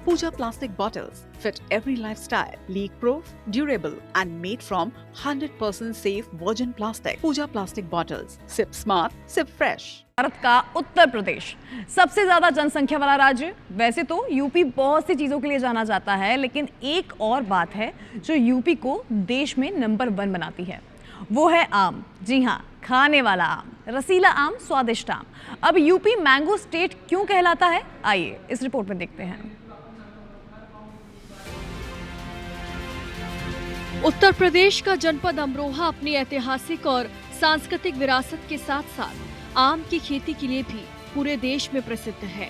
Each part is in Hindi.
Pooja plastic bottles fit every lifestyle, leak-proof, durable and made from 100% safe virgin plastic. Pooja plastic bottles. Sip smart, sip fresh. Bharat का उत्तर प्रदेश सबसे ज्यादा जनसंख्या वाला राज्य। वैसे तो यूपी बहुत सी चीजों के लिए जाना जाता है, लेकिन एक और बात है जो यूपी को देश में नंबर 1 बनाती है, वो है आम। जी हाँ, खाने वाला आम, रसीला आम, स्वादिष्ट आम। अब यूपी मैंगो स्टेट क्यों कहलाता है, आइए इस रिपोर्ट में देखते हैं। उत्तर प्रदेश का जनपद अमरोहा अपनी ऐतिहासिक और सांस्कृतिक विरासत के साथ साथ आम की खेती के लिए भी पूरे देश में प्रसिद्ध है।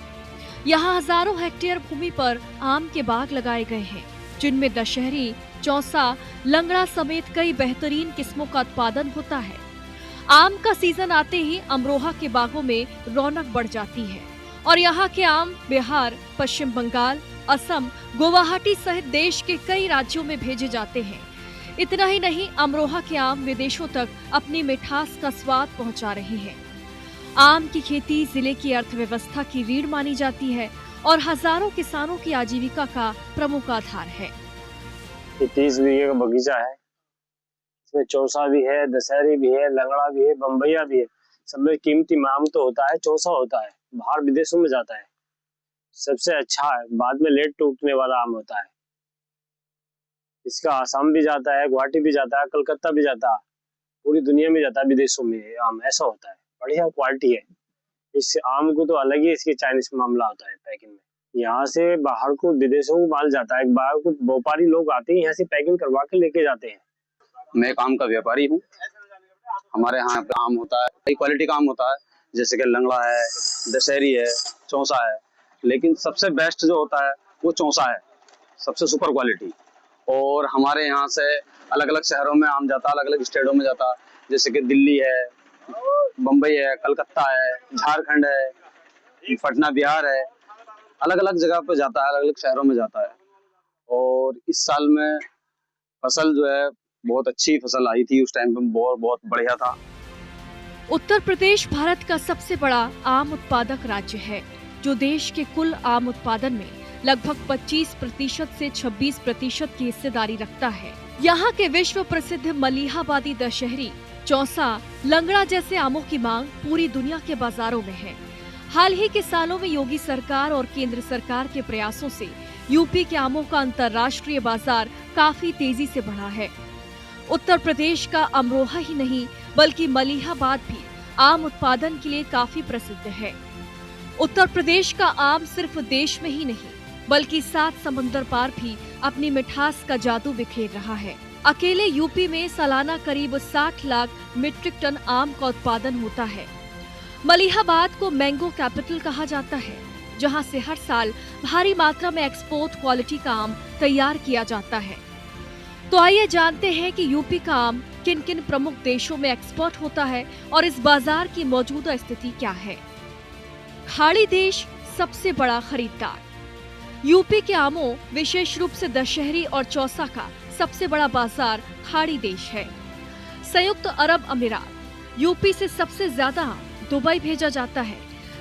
यहाँ हजारों हेक्टेयर भूमि पर आम के बाग लगाए गए हैं, जिनमें दशहरी, चौसा, लंगड़ा समेत कई बेहतरीन किस्मों का उत्पादन होता है। आम का सीजन आते ही अमरोहा के बागों में रौनक बढ़ जाती है और यहाँ के आम बिहार, पश्चिम बंगाल, असम, गुवाहाटी सहित देश के कई राज्यों में भेजे जाते हैं। इतना ही नहीं, अमरोहा के आम विदेशों तक अपनी मिठास का स्वाद पहुंचा रहे हैं। आम की खेती जिले की अर्थव्यवस्था की रीढ़ मानी जाती है और हजारों किसानों की आजीविका का प्रमुख आधार है। 30 बीघे का बगीचा है, इसमें चौसा भी है, दशहरी भी है, लंगड़ा भी है, बम्बैया भी है। सब में कीमती आम तो होता है, चौसा होता है, बाहर विदेशों में जाता है, सबसे अच्छा है, बाद में लेट टूटने वाला आम होता है। इसका आसाम भी जाता है, गुवाहाटी भी जाता है, कलकत्ता भी जाता है, पूरी दुनिया में जाता है विदेशों में आम। ऐसा होता है, बढ़िया क्वालिटी है। इस आम को तो अलग ही इसके चाइनीज मामला होता है पैकिंग में। यहाँ से बाहर को विदेशों को माल जाता है, बाहर को व्यापारी लोग आते हैं, यहाँ से पैकिंग करवा के लेके जाते हैं। मैं एक आम का व्यापारी हूँ। हमारे यहाँ पे आम होता है, कई क्वालिटी का आम होता है, जैसे कि लंगड़ा है, दशहरी है, चौसा है, लेकिन सबसे बेस्ट जो होता है वो चौसा है, सबसे सुपर क्वालिटी। और हमारे यहाँ से अलग अलग शहरों में आम जाता है, अलग अलग स्टेटों में जाता है, जैसे कि दिल्ली है, बम्बई है, कलकत्ता है, झारखंड है, पटना बिहार है, अलग अलग जगह पे जाता है, अलग अलग शहरों में जाता है। और इस साल में फसल जो है बहुत अच्छी फसल आई थी, उस टाइम पे बहुत बढ़िया था। उत्तर प्रदेश भारत का सबसे बड़ा आम उत्पादक राज्य है, जो देश के कुल आम उत्पादन में लगभग 25% से 26% की हिस्सेदारी रखता है। यहाँ के विश्व प्रसिद्ध मलिहाबादी दशहरी, चौसा, लंगड़ा जैसे आमों की मांग पूरी दुनिया के बाजारों में है। हाल ही के सालों में योगी सरकार और केंद्र सरकार के प्रयासों से यूपी के आमों का अंतर्राष्ट्रीय बाजार काफी तेजी से बढ़ा है। उत्तर प्रदेश का अमरोहा ही नहीं, बल्कि मलिहाबाद भी आम उत्पादन के लिए काफी प्रसिद्ध है। उत्तर प्रदेश का आम सिर्फ देश में ही नहीं, बल्कि 7 समुंदर पार भी अपनी मिठास का जादू बिखेर रहा है। अकेले यूपी में सालाना करीब 60 लाख मीट्रिक टन आम का उत्पादन होता है। मलिहाबाद को मैंगो कैपिटल कहा जाता है, जहां से हर साल भारी मात्रा में एक्सपोर्ट क्वालिटी का आम तैयार किया जाता है। तो आइए जानते हैं कि यूपी का आम किन किन प्रमुख देशों में एक्सपोर्ट होता है और इस बाजार की मौजूदा स्थिति क्या है। खाड़ी देश सबसे बड़ा खरीदार। यूपी के आमों, विशेष रूप से दशहरी और चौसा का सबसे बड़ा बाजार खाड़ी देश है। संयुक्त अरब अमीरात। यूपी से सबसे ज्यादा आम दुबई भेजा जाता है।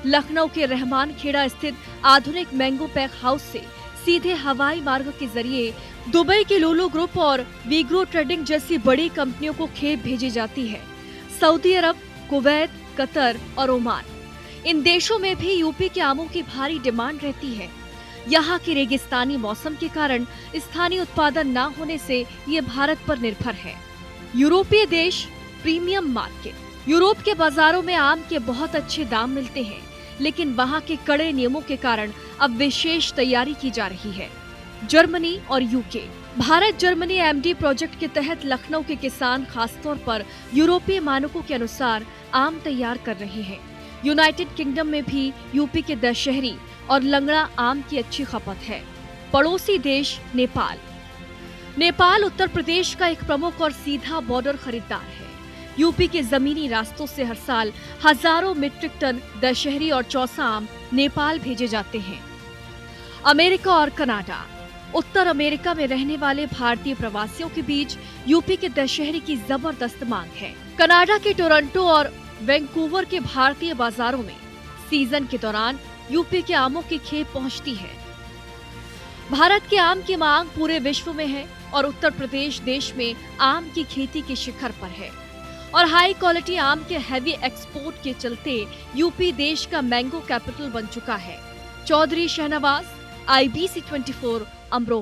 लखनऊ के रहमान खेड़ा स्थित आधुनिक मैंगो पैक हाउस से सीधे हवाई मार्ग के जरिए दुबई के लुलु ग्रुप और वीग्रो ट्रेडिंग जैसी बड़ी कंपनियों को खेप भेजी जाती है। सऊदी अरब, कुवैत, कतर और ओमान, इन देशों में भी यूपी के आमों की भारी डिमांड रहती है। यहाँ के रेगिस्तानी मौसम के कारण स्थानीय उत्पादन न होने से ये भारत पर निर्भर है। यूरोपीय देश प्रीमियम मार्केट। यूरोप के बाजारों में आम के बहुत अच्छे दाम मिलते हैं, लेकिन वहाँ के कड़े नियमों के कारण अब विशेष तैयारी की जा रही है। जर्मनी और UK. Bharat Germany MD project के तहत लखनऊ के किसान खासतौर पर यूरोपीय मानकों के अनुसार आम तैयार कर रहे हैं। यूनाइटेड किंगडम में भी यूपी के दशहरी और लंगड़ा आम की अच्छी खपत है। पड़ोसी देश नेपाल। नेपाल उत्तर प्रदेश का एक प्रमुख और सीधा बॉर्डर खरीदार है। यूपी के जमीनी रास्तों से हर साल हजारों मीट्रिक टन दशहरी और चौसा आम नेपाल भेजे जाते हैं। अमेरिका और कनाडा। उत्तर अमेरिका में रहने वाले भारतीय प्रवासियों के बीच यूपी के दशहरी की जबरदस्त मांग है। कनाडा के टोरंटो और वैंकूवर के भारतीय बाजारों में सीजन के दौरान यूपी के आमों की खेप पहुंचती है। भारत के आम की मांग पूरे विश्व में है और उत्तर प्रदेश देश में आम की खेती के शिखर पर है और हाई क्वालिटी आम के हैवी एक्सपोर्ट के चलते यूपी देश का मैंगो कैपिटल बन चुका है। चौधरी शहनवाज, IBC 24, अमरोहा।